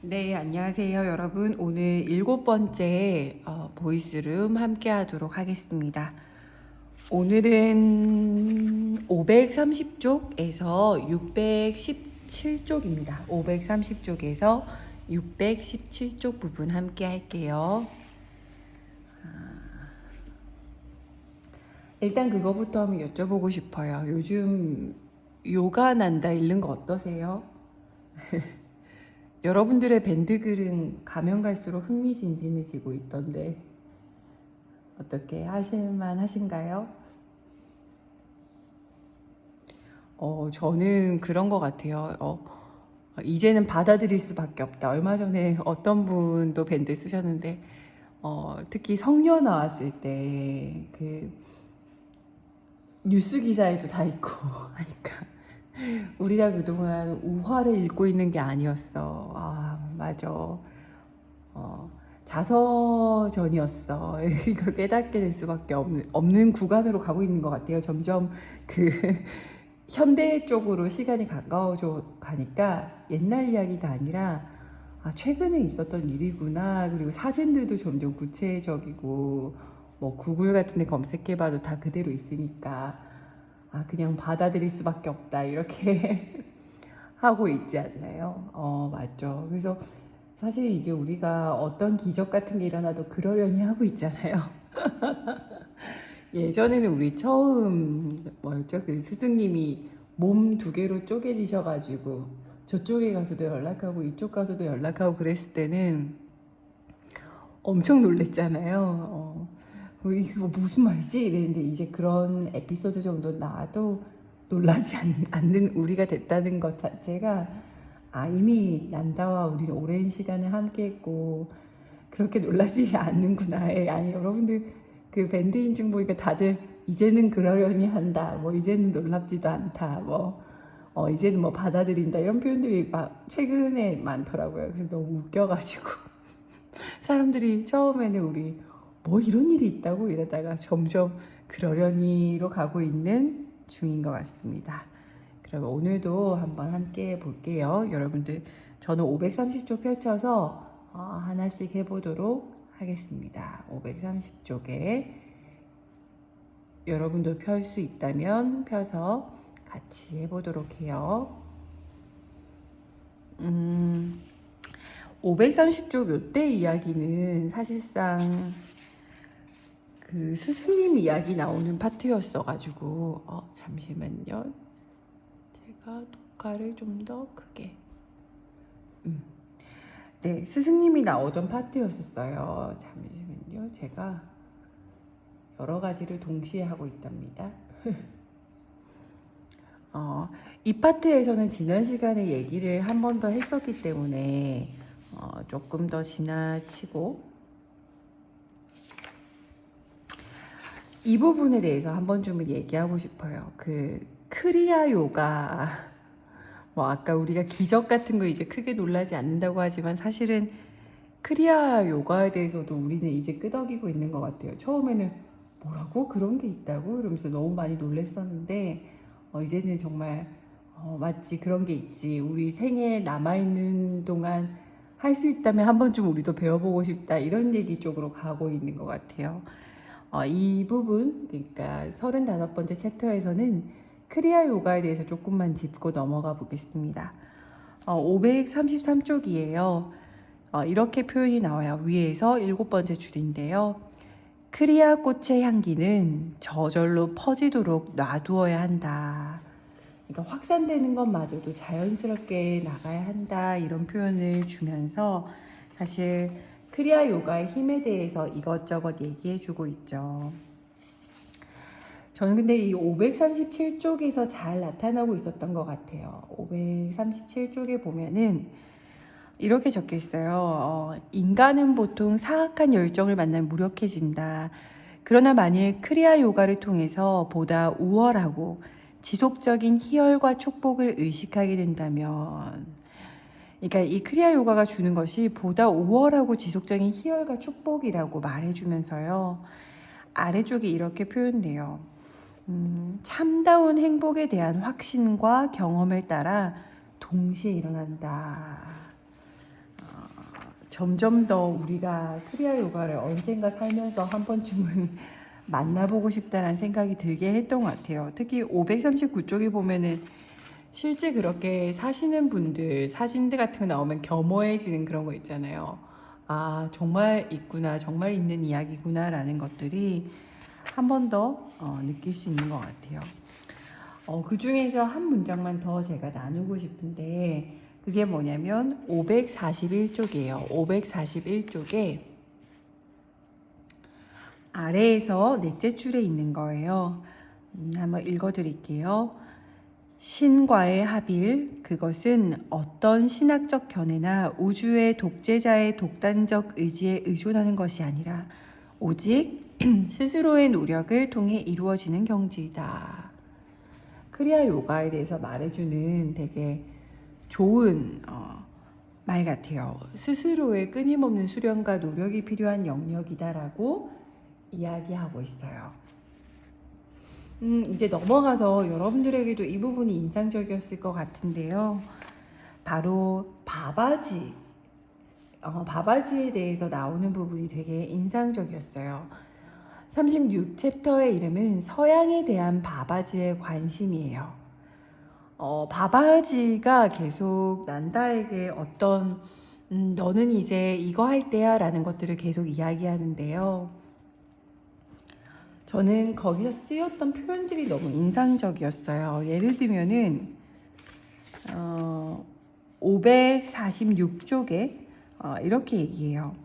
네, 안녕하세요, 여러분. 오늘 7번째 보이스룸 함께 하도록 하겠습니다. 오늘은 530쪽에서 617쪽입니다. 530쪽에서 617쪽 부분 함께 할게요. 일단 그거부터 한번 여쭤보고 싶어요. 요즘 요가 난다 읽는 거 어떠세요? 여러분들의 밴드글은 가면 갈수록 흥미진진해지고 있던데 어떻게 하실만 하신가요? 저는 그런 것 같아요. 이제는 받아들일 수밖에 없다. 얼마 전에 어떤 분도 밴드 쓰셨는데, 특히 성녀 나왔을 때, 뉴스 기사에도 다 있고 하니까, 우리가 그동안 우화를 읽고 있는 게 아니었어. 아, 맞아. 자서전이었어. 이걸 깨닫게 될 수밖에 없는 구간으로 가고 있는 것 같아요. 점점 그 현대 쪽으로 시간이 가까워져 가니까 옛날 이야기가 아니라 최근에 있었던 일이구나. 그리고 사진들도 점점 구체적이고 뭐 구글 같은 데 검색해봐도 다 그대로 있으니까 그냥 받아들일 수밖에 없다. 이렇게 하고 있지 않나요? 맞죠. 그래서 사실 이제 우리가 어떤 기적 같은 게 일어나도 그러려니 하고 있잖아요. 예전에는 우리 처음 뭐였죠? 그 스승님이 몸 두 개로 쪼개지셔가지고 저쪽에 가서도 연락하고 이쪽 가서도 연락하고 그랬을 때는 엄청 놀랬잖아요. 이거 무슨 말이지? 이랬는데 이제 그런 에피소드 정도 나와도 놀라지 않는 우리가 됐다는 것 자체가 이미 난다와 우리는 오랜 시간을 함께 했고 그렇게 놀라지 않는구나. 아니 여러분들 그 밴드 인증 보니까 다들 이제는 그러려니 한다. 뭐 이제는 놀랍지도 않다. 뭐 이제는 뭐 받아들인다. 이런 표현들이 막 최근에 많더라고요. 그래서 너무 웃겨가지고 사람들이 처음에는 우리 뭐 이런 일이 있다고 이러다가 점점 그러려니로 가고 있는 중인 것 같습니다. 그럼 오늘도 한번 함께 볼게요. 여러분들 저는 530쪽 펼쳐서 하나씩 해보도록 하겠습니다. 530쪽에 여러분도 펼 수 있다면 펴서 같이 해보도록 해요. 530쪽 요때 이야기는 사실상 그 스승님 이야기 나오는 파트였어가지고 잠시만요. 제가 녹화를 좀 더 크게 네, 스승님이 나오던 파트였었어요. 잠시만요. 제가 여러 가지를 동시에 하고 있답니다. 이 파트에서는 지난 시간에 얘기를 한 번 더 했었기 때문에 조금 더 지나치고 이 부분에 대해서 한 번쯤은 얘기하고 싶어요. 그 크리아 요가 뭐 아까 우리가 기적 같은 거 이제 크게 놀라지 않는다고 하지만 사실은 크리아 요가에 대해서도 우리는 이제 끄덕이고 있는 것 같아요. 처음에는 뭐라고? 그런 게 있다고? 이러면서 너무 많이 놀랬었는데 이제는 정말 맞지 그런 게 있지. 우리 생에 남아있는 동안 할 수 있다면 한 번쯤 우리도 배워보고 싶다. 이런 얘기 쪽으로 가고 있는 것 같아요. 이 부분, 그러니까 35번째 챕터에서는 크리아 요가에 대해서 조금만 짚고 넘어가 보겠습니다. 533쪽이에요. 이렇게 표현이 나와요. 위에서 7번째 줄인데요. 크리아 꽃의 향기는 저절로 퍼지도록 놔두어야 한다. 그러니까 확산되는 것마저도 자연스럽게 나가야 한다. 이런 표현을 주면서 사실 크리아 요가의 힘에 대해서 이것저것 얘기해주고 있죠. 저는 근데 이 537쪽에서 잘 나타나고 있었던 것 같아요. 537쪽에 보면은 이렇게 적혀 있어요. 인간은 보통 사악한 열정을 만나 무력해진다. 그러나 만일 크리아 요가를 통해서 보다 우월하고 지속적인 희열과 축복을 의식하게 된다면, 그러니까 이 크리아 요가가 주는 것이 보다 우월하고 지속적인 희열과 축복이라고 말해주면서요. 아래쪽에 이렇게 표현돼요. 참다운 행복에 대한 확신과 경험을 따라 동시에 일어난다. 점점 더 우리가 크리아 요가를 언젠가 살면서 한 번쯤은 만나보고 싶다는 생각이 들게 했던 것 같아요. 특히 539쪽에 보면은 실제 그렇게 사시는 분들 사진들 같은 거 나오면 겸허해지는 그런 거 있잖아요. 아, 정말 있구나, 정말 있는 이야기구나 라는 것들이 한 번 더 느낄 수 있는 것 같아요. 그 중에서 한 문장만 더 제가 나누고 싶은데 그게 뭐냐면 541쪽이에요. 541쪽에 아래에서 넷째 줄에 있는 거예요. 한번 읽어드릴게요. 신과의 합일, 그것은 어떤 신학적 견해나 우주의 독재자의 독단적 의지에 의존하는 것이 아니라 오직 스스로의 노력을 통해 이루어지는 경지이다. 크리아 요가에 대해서 말해주는 되게 좋은 말 같아요. 스스로의 끊임없는 수련과 노력이 필요한 영역이다라고 이야기하고 있어요. 이제 넘어가서 여러분들에게도 이 부분이 인상적이었을 것 같은데요. 바로 바바지. 바바지에 대해서 나오는 부분이 되게 인상적이었어요. 36챕터의 이름은 서양에 대한 바바지의 관심이에요. 바바지가 계속 난다에게 어떤 너는 이제 이거 할 때야 라는 것들을 계속 이야기하는데요. 저는 거기서 쓰였던 표현들이 너무 인상적이었어요. 예를 들면은 546쪽에 이렇게 얘기해요.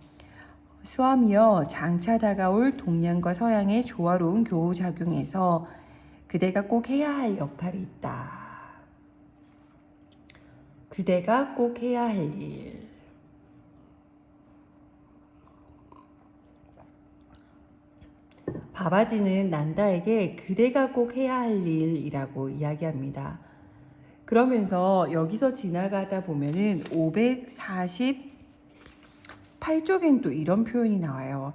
수암이여, 장차 다가올 동양과 서양의 조화로운 교우작용에서 그대가 꼭 해야 할 역할이 있다. 그대가 꼭 해야 할 일. 바바지는 난다에게 그대가 꼭 해야 할 일이라고 이야기합니다. 그러면서 여기서 지나가다 보면은 548쪽엔 또 이런 표현이 나와요.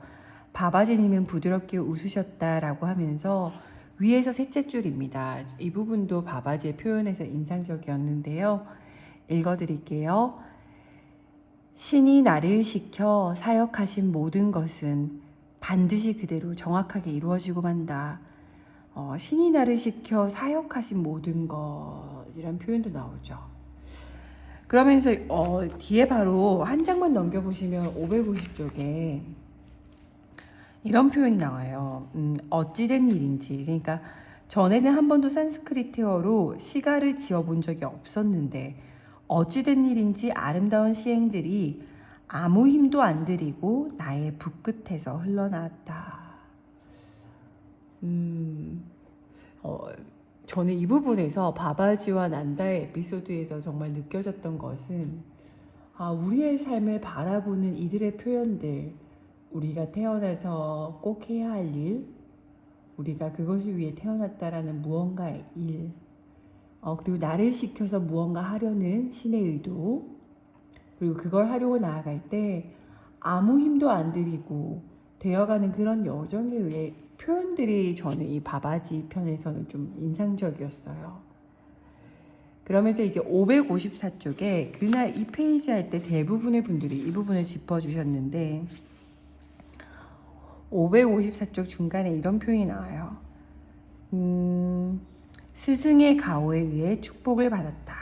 바바지님은 부드럽게 웃으셨다라고 하면서 위에서 셋째 줄입니다. 이 부분도 바바지의 표현에서 인상적이었는데요. 읽어드릴게요. 신이 나를 시켜 사역하신 모든 것은 반드시 그대로 정확하게 이루어지고 만다. 신이 나를 시켜 사역하신 모든 것이란 표현도 나오죠. 그러면서 뒤에 바로 한 장만 넘겨보시면 550쪽에 이런 표현이 나와요. 어찌된 일인지. 그러니까 전에는 한 번도 산스크리트어로 시가를 지어본 적이 없었는데 어찌된 일인지 아름다운 시행들이 아무 힘도 안 들이고 나의 붓끝에서 흘러나왔다. 저는 이 부분에서 바바지와 난다의 에피소드에서 정말 느껴졌던 것은 우리의 삶을 바라보는 이들의 표현들, 우리가 태어나서 꼭 해야 할 일, 우리가 그것을 위해 태어났다라는 무언가의 일, 그리고 나를 시켜서 무언가 하려는 신의 의도, 그리고 그걸 하려고 나아갈 때 아무 힘도 안 들이고 되어가는 그런 여정에 의해 표현들이 저는 이 바바지 편에서는 좀 인상적이었어요. 그러면서 이제 554쪽에 그날 이 페이지 할 때 대부분의 분들이 이 부분을 짚어주셨는데 554쪽 중간에 이런 표현이 나와요. 스승의 가호에 의해 축복을 받았다.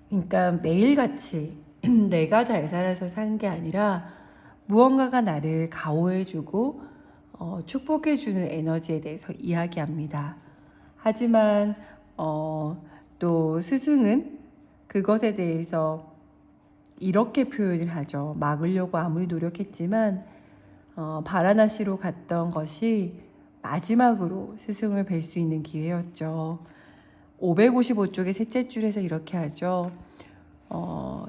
그러니까 매일같이 내가 잘 살아서 산 게 아니라 무언가가 나를 가호해주고 축복해주는 에너지에 대해서 이야기합니다. 하지만 또 스승은 그것에 대해서 이렇게 표현을 하죠. 막으려고 아무리 노력했지만 바라나시로 갔던 것이 마지막으로 스승을 뵐 수 있는 기회였죠. 555쪽의 셋째 줄에서 이렇게 하죠.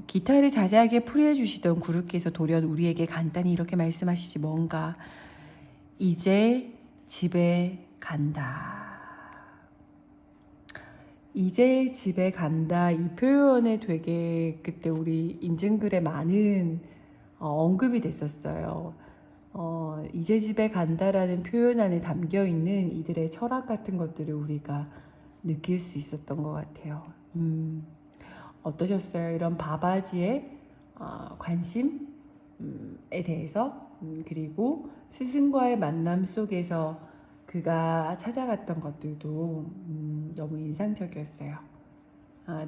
기타를 자세하게 풀이해 주시던 구루께서 돌연 우리에게 간단히 이렇게 말씀하시지 뭔가 이제 집에 간다. 이제 집에 간다 이 표현에 되게 그때 우리 인증글에 많은 언급이 됐었어요. 이제 집에 간다라는 표현 안에 담겨 있는 이들의 철학 같은 것들을 우리가 느낄 수 있었던 것 같아요. 어떠셨어요? 이런 바바지의 관심에 대해서 그리고 스승과의 만남 속에서 그가 찾아갔던 것들도 너무 인상적이었어요.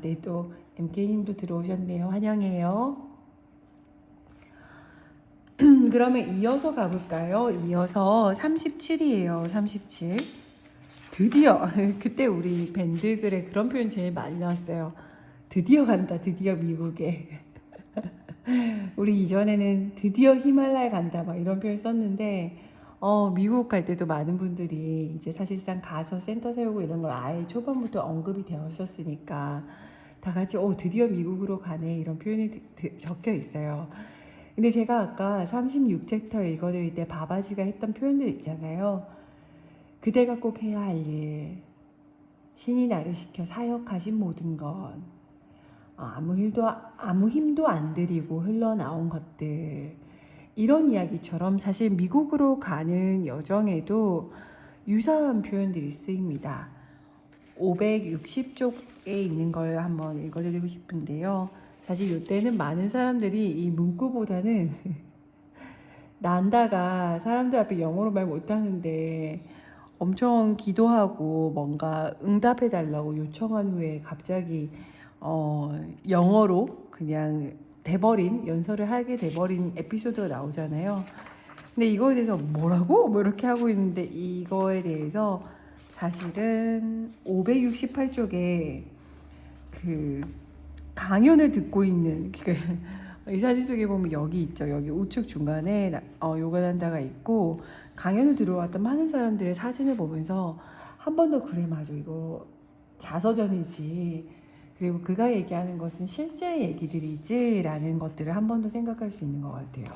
네, 또 MK님도 들어오셨네요. 환영해요. 그러면 이어서 가볼까요? 이어서 37이에요. 37. 드디어 그때 우리 밴드글에 그런 표현 제일 많이 나왔어요. 드디어 간다. 드디어 미국에. 우리 이전에는 드디어 히말라야 간다 막 이런 표현 썼는데 미국 갈 때도 많은 분들이 이제 사실상 가서 센터 세우고 이런 걸 아예 초반부터 언급이 되었었으니까 다 같이 드디어 미국으로 가네 이런 표현이 적혀 있어요. 근데 제가 아까 36챕터 읽어드릴 때 바바지가 했던 표현들 있잖아요. 그대가 꼭 해야 할 일, 신이 나를 시켜 사역하신 모든 것, 아무 힘도 안 들이고 흘러나온 것들, 이런 이야기처럼 사실 미국으로 가는 여정에도 유사한 표현들이 쓰입니다. 560쪽에 있는 걸 한번 읽어드리고 싶은데요. 사실 이때는 많은 사람들이 이 문구보다는 난다가 사람들 앞에 영어로 말 못하는데 엄청 기도하고 뭔가 응답해달라고 요청한 후에 갑자기 영어로 그냥 돼버린 연설을 하게 돼버린 에피소드가 나오잖아요. 근데 이거에 대해서 뭐라고? 뭐 이렇게 하고 있는데 이거에 대해서 사실은 568쪽에 그 강연을 듣고 있는 이 사진 속에 보면 여기 있죠. 여기 우측 중간에 요가난다가 있고 강연을 들어왔던 많은 사람들의 사진을 보면서 한 번 더 그래 맞아 이거 자서전이지. 그리고 그가 얘기하는 것은 실제 얘기들이지 라는 것들을 한 번 더 생각할 수 있는 것 같아요.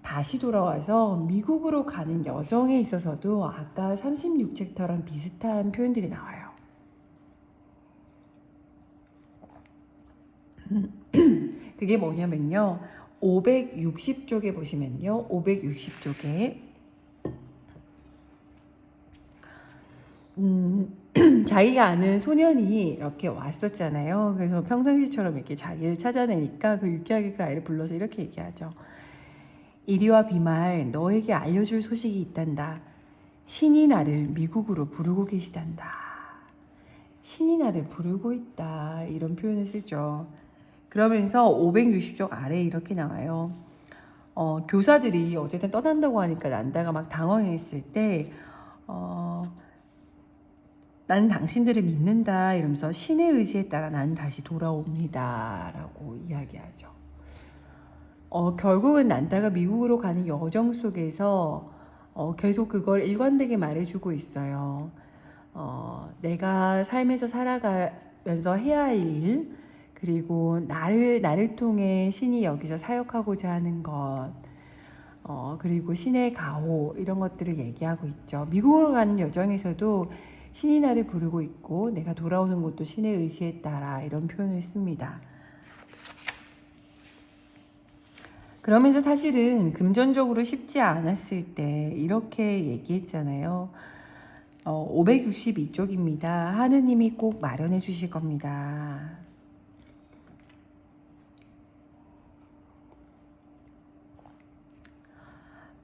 다시 돌아와서 미국으로 가는 여정에 있어서도 아까 36챕터랑 비슷한 표현들이 나와요. 그게 뭐냐면요. 560쪽에 보시면요. 560쪽에 자기가 아는 소년이 이렇게 왔었잖아요. 그래서 평상시처럼 이렇게 자기를 찾아내니까 그 유쾌하게 그 아이를 불러서 이렇게 얘기하죠. 이리와 비말 너에게 알려줄 소식이 있단다. 신이 나를 미국으로 부르고 계시단다. 신이 나를 부르고 있다. 이런 표현을 쓰죠. 그러면서 560쪽 아래에 이렇게 나와요. 교사들이 어쨌든 떠난다고 하니까 난다가 막 당황했을 때 나는 당신들을 믿는다 이러면서 신의 의지에 따라 나는 다시 돌아옵니다 라고 이야기하죠. 결국은 난다가 미국으로 가는 여정 속에서 계속 그걸 일관되게 말해주고 있어요. 내가 삶에서 살아가면서 해야 할 일, 그리고 나를 통해 신이 여기서 사역하고자 하는 것, 그리고 신의 가호, 이런 것들을 얘기하고 있죠. 미국으로 가는 여정에서도 신이 나를 부르고 있고, 내가 돌아오는 것도 신의 의지에 따라 이런 표현을 씁니다. 그러면서 사실은 금전적으로 쉽지 않았을 때 이렇게 얘기했잖아요. 562쪽입니다. 하느님이 꼭 마련해 주실 겁니다.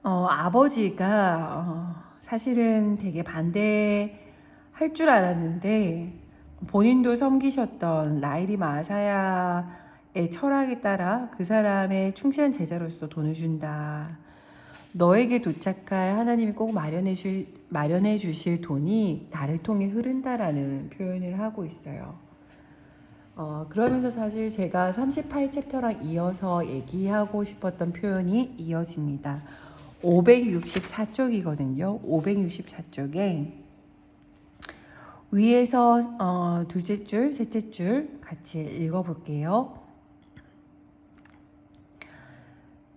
아버지가 사실은 되게 반대할 줄 알았는데 본인도 섬기셨던 라이리 마사야의 철학에 따라 그 사람의 충실한 제자로서 돈을 준다. 너에게 도착할 하나님이 꼭 마련해 주실 돈이 나를 통해 흐른다라는 표현을 하고 있어요. 그러면서 사실 제가 38챕터랑 이어서 얘기하고 싶었던 표현이 이어집니다. 564쪽이거든요. 564쪽에 위에서 둘째 줄, 셋째 줄 같이 읽어볼게요.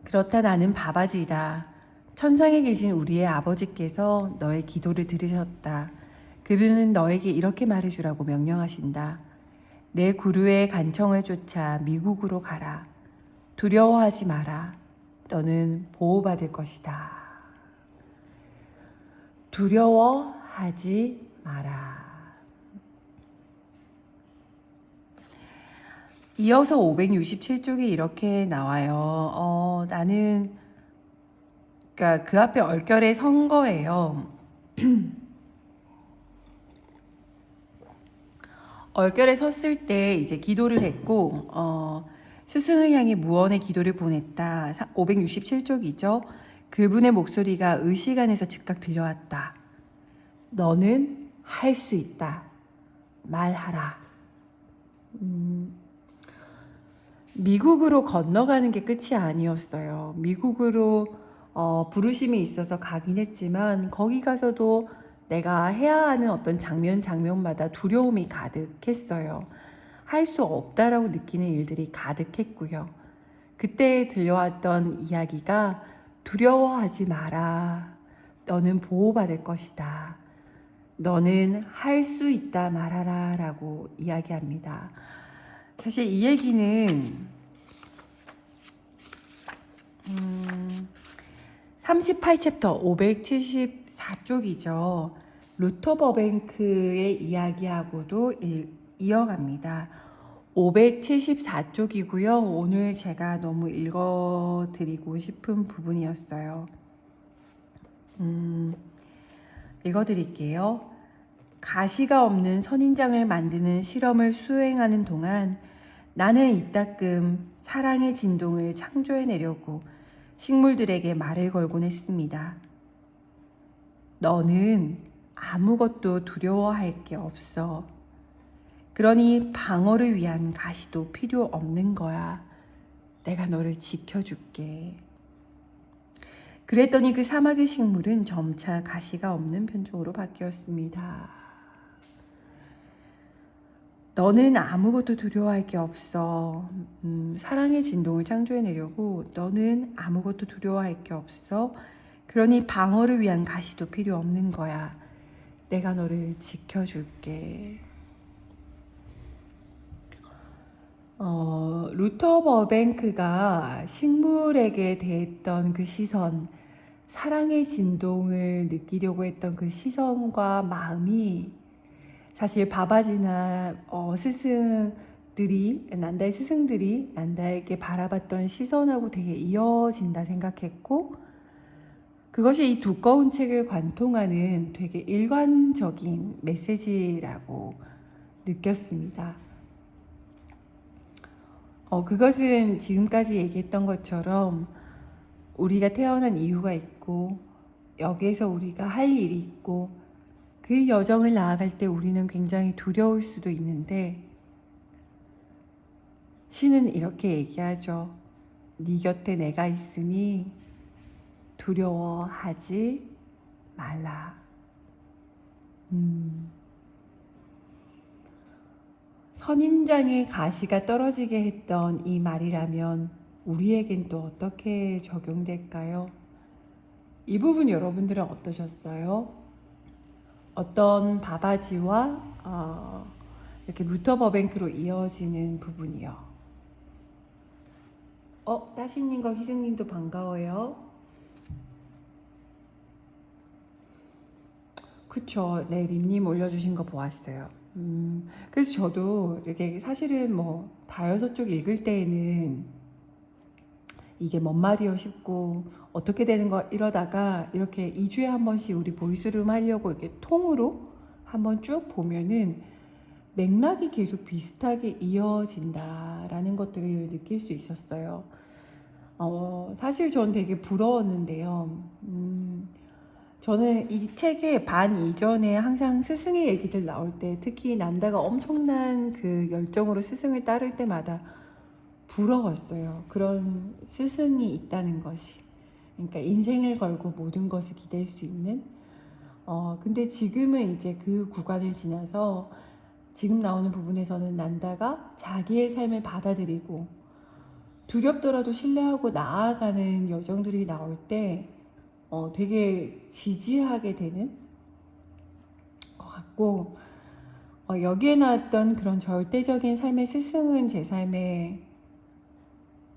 그렇다 나는 바바지이다. 천상에 계신 우리의 아버지께서 너의 기도를 들으셨다. 그는 너에게 이렇게 말해주라고 명령하신다. 내 구루의 간청을 쫓아 미국으로 가라. 두려워하지 마라. 너는 보호받을 것이다. 두려워하지 마라. 이어서 567쪽에 이렇게 나와요. 나는, 그러니까 그 앞에 얼결에 선 거예요. 얼결에 섰을 때 이제 기도를 했고, 스승을 향해 무언의 기도를 보냈다. 567쪽이죠. 그분의 목소리가 의식 안에서 즉각 들려왔다. 너는 할 수 있다. 말하라. 미국으로 건너가는 게 끝이 아니었어요. 미국으로 부르심이 있어서 가긴 했지만 거기 가서도 내가 해야 하는 어떤 장면마다 두려움이 가득했어요. 할 수 없다라고 느끼는 일들이 가득했고요. 그때 들려왔던 이야기가 두려워하지 마라. 너는 보호받을 것이다. 너는 할 수 있다 말하라 라고 이야기합니다. 사실 이 얘기는 38챕터 574쪽이죠. 루터 버뱅크의 이야기하고도 이어갑니다. 574쪽이고요. 오늘 제가 너무 읽어드리고 싶은 부분이었어요. 읽어드릴게요. 가시가 없는 선인장을 만드는 실험을 수행하는 동안 나는 이따금 사랑의 진동을 창조해내려고 식물들에게 말을 걸곤 했습니다. 너는 아무것도 두려워할 게 없어. 그러니 방어를 위한 가시도 필요 없는 거야. 내가 너를 지켜줄게. 그랬더니 그 사막의 식물은 점차 가시가 없는 편종으로 바뀌었습니다. 너는 아무것도 두려워할 게 없어. 사랑의 진동을 창조해내려고 너는 아무것도 두려워할 게 없어. 그러니 방어를 위한 가시도 필요 없는 거야. 내가 너를 지켜줄게. 루터 버뱅크가 식물에게 대했던 그 시선, 사랑의 진동을 느끼려고 했던 그 시선과 마음이 사실 바바지나 스승들이, 난다의 스승들이 난다에게 바라봤던 시선하고 되게 이어진다 생각했고, 그것이 이 두꺼운 책을 관통하는 되게 일관적인 메시지라고 느꼈습니다. 그것은 지금까지 얘기했던 것처럼 우리가 태어난 이유가 있고 여기에서 우리가 할 일이 있고 그 여정을 나아갈 때 우리는 굉장히 두려울 수도 있는데 신은 이렇게 얘기하죠. 네 곁에 내가 있으니 두려워하지 말라. 선인장의 가시가 떨어지게 했던 이 말이라면 우리에겐 또 어떻게 적용될까요? 이 부분 여러분들은 어떠셨어요? 어떤 바바지와 이렇게 루터 버뱅크로 이어지는 부분이요. 따시님과 희승님도 반가워요. 그쵸. 네, 림님 올려주신 거 보았어요. 그래서 저도 이게 사실은 뭐 다여섯 쪽 읽을 때에는 이게 뭔 말이여 싶고 어떻게 되는 거 이러다가 이렇게 2주에 한 번씩 우리 보이스룸 하려고 이렇게 통으로 한번 쭉 보면은 맥락이 계속 비슷하게 이어진다라는 것들을 느낄 수 있었어요. 사실 전 되게 부러웠는데요. 저는 이 책의 반 이전에 항상 스승의 얘기들 나올 때 특히 난다가 엄청난 그 열정으로 스승을 따를 때마다 부러웠어요. 그런 스승이 있다는 것이. 그러니까 인생을 걸고 모든 것을 기댈 수 있는. 근데 지금은 이제 그 구간을 지나서 지금 나오는 부분에서는 난다가 자기의 삶을 받아들이고 두렵더라도 신뢰하고 나아가는 여정들이 나올 때 되게 지지하게 되는 것 같고 여기에 나왔던 그런 절대적인 삶의 스승은 제 삶에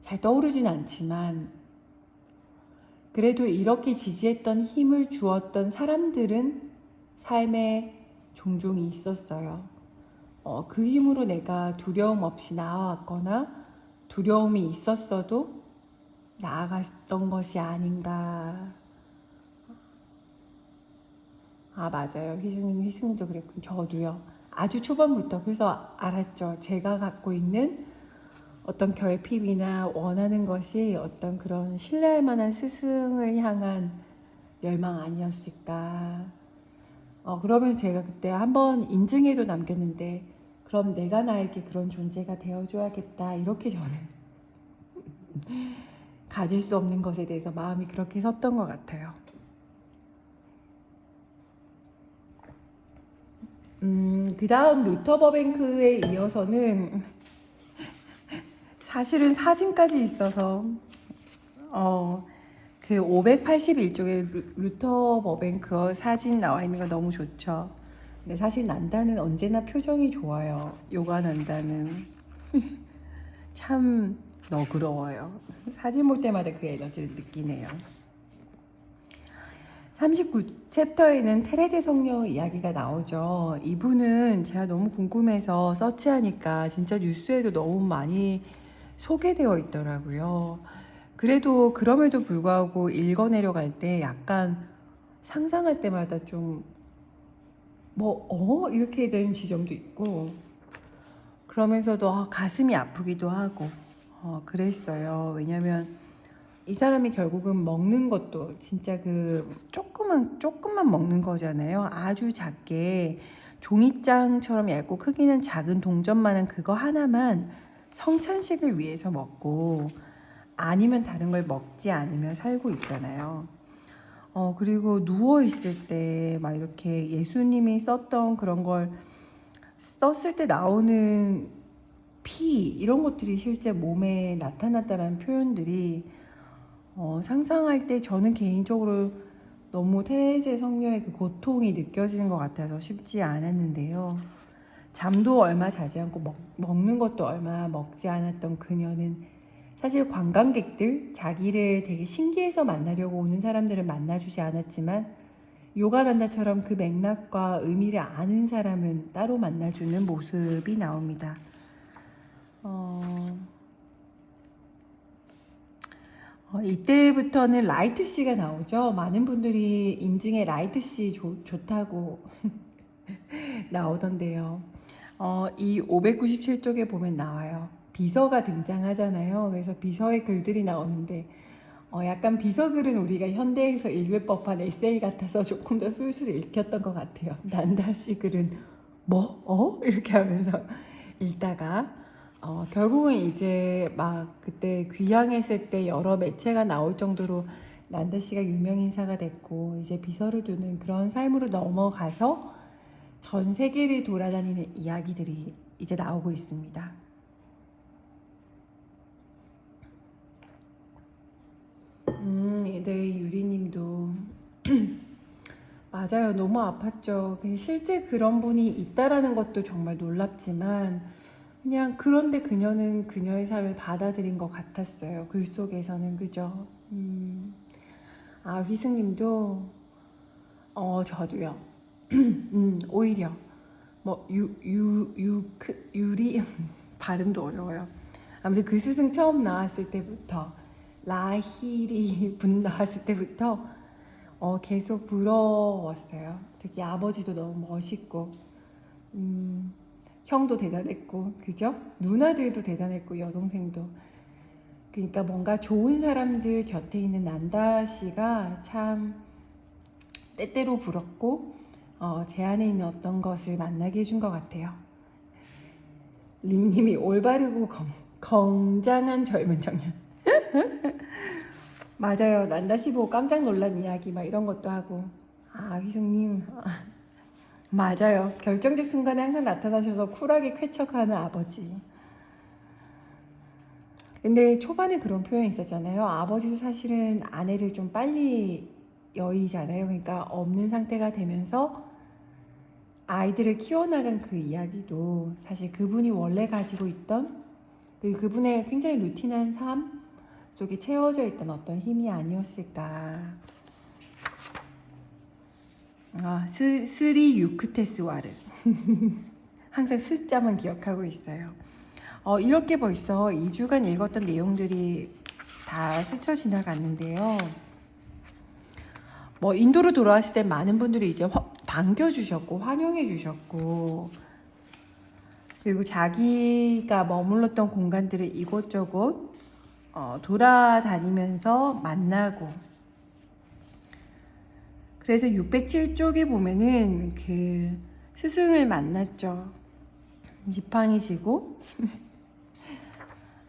잘 떠오르진 않지만 그래도 이렇게 지지했던 힘을 주었던 사람들은 삶에 종종 있었어요. 그 힘으로 내가 두려움 없이 나아왔거나 두려움이 있었어도 나아갔던 것이 아닌가. 아, 맞아요. 희승님도 그랬군. 저도요. 아주 초반부터 그래서 알았죠. 제가 갖고 있는 어떤 결핍이나 원하는 것이 어떤 그런 신뢰할 만한 스승을 향한 열망 아니었을까. 그러면 제가 그때 한번 인증해도 남겼는데, 그럼 내가 나에게 그런 존재가 되어줘야겠다. 이렇게 저는 가질 수 없는 것에 대해서 마음이 그렇게 섰던 것 같아요. 그 다음 루터 버뱅크에 이어서는 사실은 사진까지 있어서 그 581쪽에 루터 버뱅크 사진 나와 있는 거 너무 좋죠. 근데 사실 난다는 언제나 표정이 좋아요. 요가 난다는 참 너그러워요. 사진 볼 때마다 그 에너지를 느끼네요. 39챕터에는 테레제 성녀 이야기가 나오죠. 이분은 제가 너무 궁금해서 서치하니까 진짜 뉴스에도 너무 많이 소개되어 있더라고요. 그래도 그럼에도 불구하고 읽어내려갈 때 약간 상상할 때마다 좀 이렇게 되는 지점도 있고, 그러면서도 가슴이 아프기도 하고 그랬어요. 왜냐면 이 사람이 결국은 먹는 것도 진짜 그 조금만 먹는 거잖아요. 아주 작게 종이장처럼 얇고 크기는 작은 동전만한 그거 하나만 성찬식을 위해서 먹고, 아니면 다른 걸 먹지 않으며 살고 있잖아요. 그리고 누워있을 때 막 이렇게 예수님이 썼던 그런 걸 썼을 때 나오는 피, 이런 것들이 실제 몸에 나타났다는 표현들이 상상할 때 저는 개인적으로 너무 테레제 성녀의 그 고통이 느껴지는 것 같아서 쉽지 않았는데요. 잠도 얼마 자지 않고 먹는 것도 얼마 먹지 않았던 그녀는 사실 관광객들, 자기를 되게 신기해서 만나려고 오는 사람들을 만나주지 않았지만, 요가단다처럼 그 맥락과 의미를 아는 사람은 따로 만나주는 모습이 나옵니다. 이때부터는 라이트 씨가 나오죠. 많은 분들이 인증에 라이트 씨 좋다고 나오던데요. 이 597쪽에 보면 나와요. 비서가 등장하잖아요. 그래서 비서의 글들이 나오는데 약간 비서글은 우리가 현대에서 읽을 법한 에세이 같아서 조금 더 술술 읽혔던 것 같아요. 난다씨 글은 이렇게 하면서 읽다가 결국은 이제 막 그때 귀향했을 때 여러 매체가 나올 정도로 난다씨가 유명인사가 됐고, 이제 비서를 두는 그런 삶으로 넘어가서 전 세계를 돌아다니는 이야기들이 이제 나오고 있습니다. 네, 유리님도 맞아요. 너무 아팠죠. 실제 그런 분이 있다라는 것도 정말 놀랍지만, 그냥 그런데 그녀는 그녀의 삶을 받아들인 것 같았어요. 글 속에서는. 그죠? 휘승님도 저도요. 오히려 유리 발음도 어려워요. 아무튼 그 스승 처음 나왔을 때부터, 라히리 분 나왔을 때부터 계속 부러웠어요. 특히 아버지도 너무 멋있고, 형도 대단했고, 그죠? 누나들도 대단했고, 여동생도. 그러니까 뭔가 좋은 사람들 곁에 있는 난다 씨가 참 때때로 부럽고, 제 안에 있는 어떤 것을 만나게 해준 것 같아요. 림님이 올바르고 건장한 젊은 청년. 맞아요. 난다 씨 보고 깜짝 놀란 이야기 막 이런 것도 하고. 휘승님. 맞아요. 결정적 순간에 항상 나타나셔서 쿨하게 쾌척하는 아버지. 근데 초반에 그런 표현이 있었잖아요. 아버지도 사실은 아내를 좀 빨리 여의잖아요. 그러니까 없는 상태가 되면서 아이들을 키워나간 그 이야기도 사실 그분이 원래 가지고 있던 그분의 굉장히 루틴한 삶 속에 채워져 있던 어떤 힘이 아니었을까. 스리 유크테스와르. 항상 숫자만 기억하고 있어요. 이렇게 벌써 2주간 읽었던 내용들이 다 스쳐 지나갔는데요. 인도로 돌아왔을 때 많은 분들이 이제 반겨주셨고 환영해주셨고, 그리고 자기가 머물렀던 공간들을 이곳저곳 돌아다니면서 만나고, 그래서 607쪽에 보면은 그 스승을 만났죠. 지팡이시고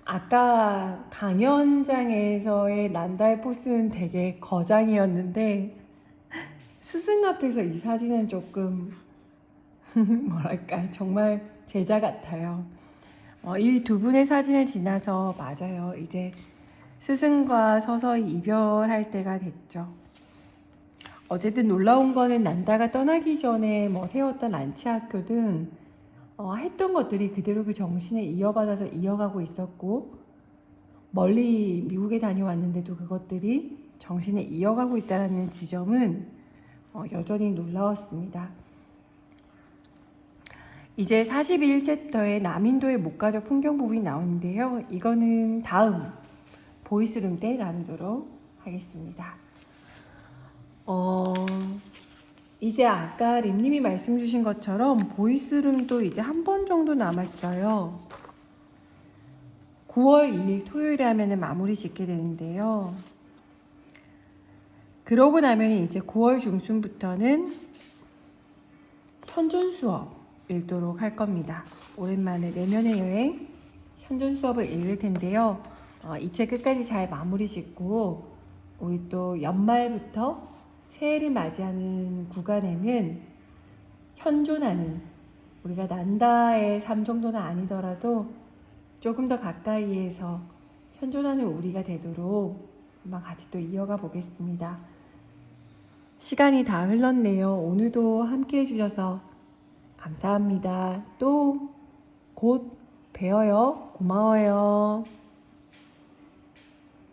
아까 강연장에서의 난다의 포스는 되게 거장이었는데 스승 앞에서 이 사진은 조금 뭐랄까 정말 제자 같아요. 이 두 분의 사진을 지나서 맞아요. 이제 스승과 서서히 이별할 때가 됐죠. 어쨌든 놀라운 거는 난다가 떠나기 전에 세웠던 란치학교 등 했던 것들이 그대로 그 정신에 이어받아서 이어가고 있었고, 멀리 미국에 다녀왔는데도 그것들이 정신에 이어가고 있다는 지점은 여전히 놀라웠습니다. 이제 41챕터에 남인도의 목가적 풍경 부분이 나오는데요. 이거는 다음 보이스룸 때 나누도록 하겠습니다. 이제 아까 림님이 말씀 주신 것처럼 보이스룸도 이제 한 번 정도 남았어요. 9월 2일 토요일에 하면은 마무리 짓게 되는데요. 그러고 나면 이제 9월 중순부터는 현존 수업 읽도록 할 겁니다. 오랜만에 내면의 여행 현존 수업을 읽을 텐데요. 이 책 끝까지 잘 마무리 짓고 우리 또 연말부터 새해를 맞이하는 구간에는 현존하는, 우리가 난다의 삶 정도는 아니더라도 조금 더 가까이에서 현존하는 우리가 되도록 한번 같이 또 이어가 보겠습니다. 시간이 다 흘렀네요. 오늘도 함께 해주셔서 감사합니다. 또 곧 봬요. 고마워요.